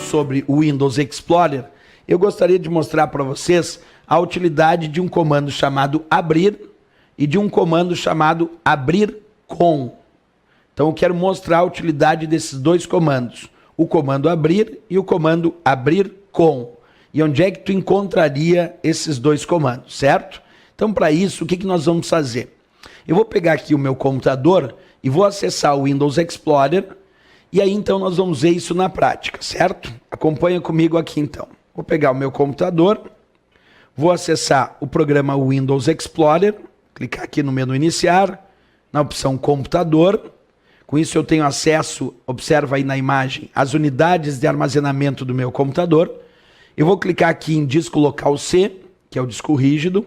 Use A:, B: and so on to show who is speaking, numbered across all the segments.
A: sobre o Windows Explorer, eu gostaria de mostrar para vocês a utilidade de um comando chamado abrir e de um comando chamado abrir com. Então eu quero mostrar a utilidade desses dois comandos, o comando abrir e o comando abrir com. E onde é que tu encontraria esses dois comandos, certo? Então para isso, o que nós vamos fazer? Eu vou pegar aqui o meu computador e vou acessar o Windows Explorer e aí então nós vamos ver isso na prática, certo? Acompanha comigo aqui então. Vou pegar o meu computador, vou acessar o programa Windows Explorer, clicar aqui no menu iniciar, na opção computador. Com isso eu tenho acesso, observa aí na imagem, às unidades de armazenamento do meu computador. Eu vou clicar aqui em disco local C, que é o disco rígido.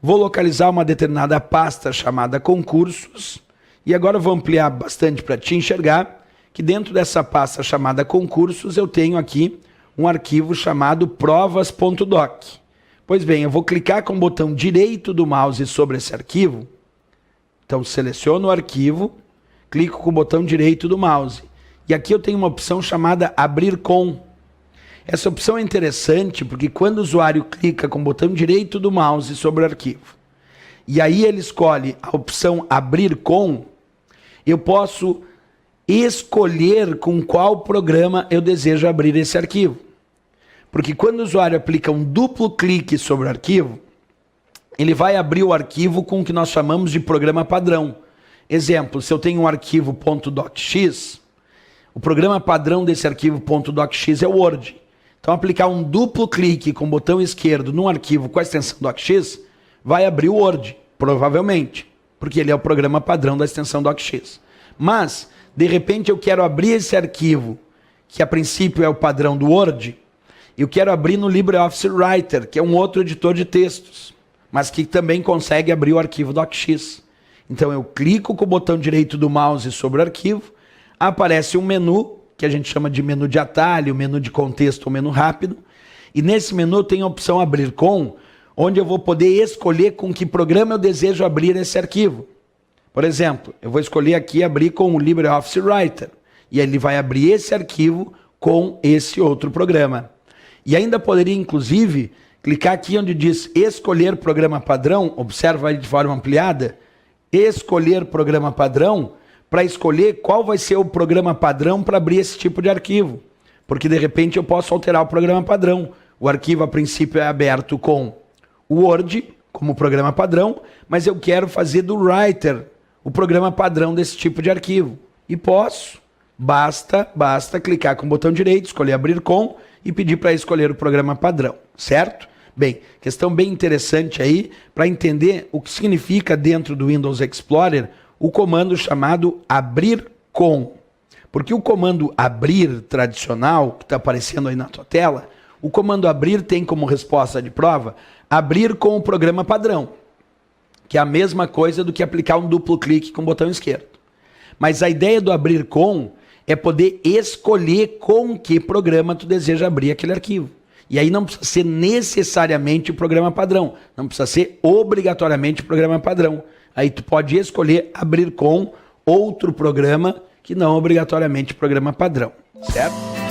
A: Vou localizar uma determinada pasta chamada concursos. E agora eu vou ampliar bastante para te enxergar que dentro dessa pasta chamada concursos eu tenho aqui um arquivo chamado provas.doc. Pois bem, eu vou clicar com o botão direito do mouse sobre esse arquivo. Então seleciono o arquivo, clico com o botão direito do mouse. E aqui eu tenho uma opção chamada abrir com. Essa opção é interessante porque quando o usuário clica com o botão direito do mouse sobre o arquivo, e aí ele escolhe a opção abrir com, eu posso escolher com qual programa eu desejo abrir esse arquivo. Porque quando o usuário aplica um duplo clique sobre o arquivo, ele vai abrir o arquivo com o que nós chamamos de programa padrão. Exemplo, se eu tenho um arquivo .docx, o programa padrão desse arquivo .docx é o Word. Então aplicar um duplo clique com o botão esquerdo num arquivo com a extensão docx, vai abrir o Word, provavelmente, porque ele é o programa padrão da extensão docx. Mas, de repente eu quero abrir esse arquivo, que a princípio é o padrão do Word, eu quero abrir no LibreOffice Writer, que é um outro editor de textos, mas que também consegue abrir o arquivo docx. Então eu clico com o botão direito do mouse sobre o arquivo, aparece um menu, que a gente chama de menu de atalho, menu de contexto ou menu rápido, e nesse menu tem a opção abrir com, onde eu vou poder escolher com que programa eu desejo abrir esse arquivo. Por exemplo, eu vou escolher aqui abrir com o LibreOffice Writer, e ele vai abrir esse arquivo com esse outro programa. E ainda poderia, inclusive, clicar aqui onde diz escolher programa padrão, observa aí de forma ampliada, escolher programa padrão, para escolher qual vai ser o programa padrão para abrir esse tipo de arquivo. Porque de repente eu posso alterar o programa padrão. O arquivo a princípio é aberto com o Word como programa padrão, mas eu quero fazer do Writer o programa padrão desse tipo de arquivo. E posso, basta clicar com o botão direito, escolher abrir com e pedir para escolher o programa padrão, certo? Bem, questão bem interessante aí para entender o que significa dentro do Windows Explorer o comando chamado abrir com. Porque o comando abrir tradicional, que está aparecendo aí na tua tela, o comando abrir tem como resposta de prova abrir com o programa padrão, que é a mesma coisa do que aplicar um duplo clique com o botão esquerdo. Mas a ideia do abrir com é poder escolher com que programa tu deseja abrir aquele arquivo. E aí não precisa ser necessariamente o programa padrão, não precisa ser obrigatoriamente o programa padrão. Aí tu pode escolher abrir com outro programa que não obrigatoriamente programa padrão, certo?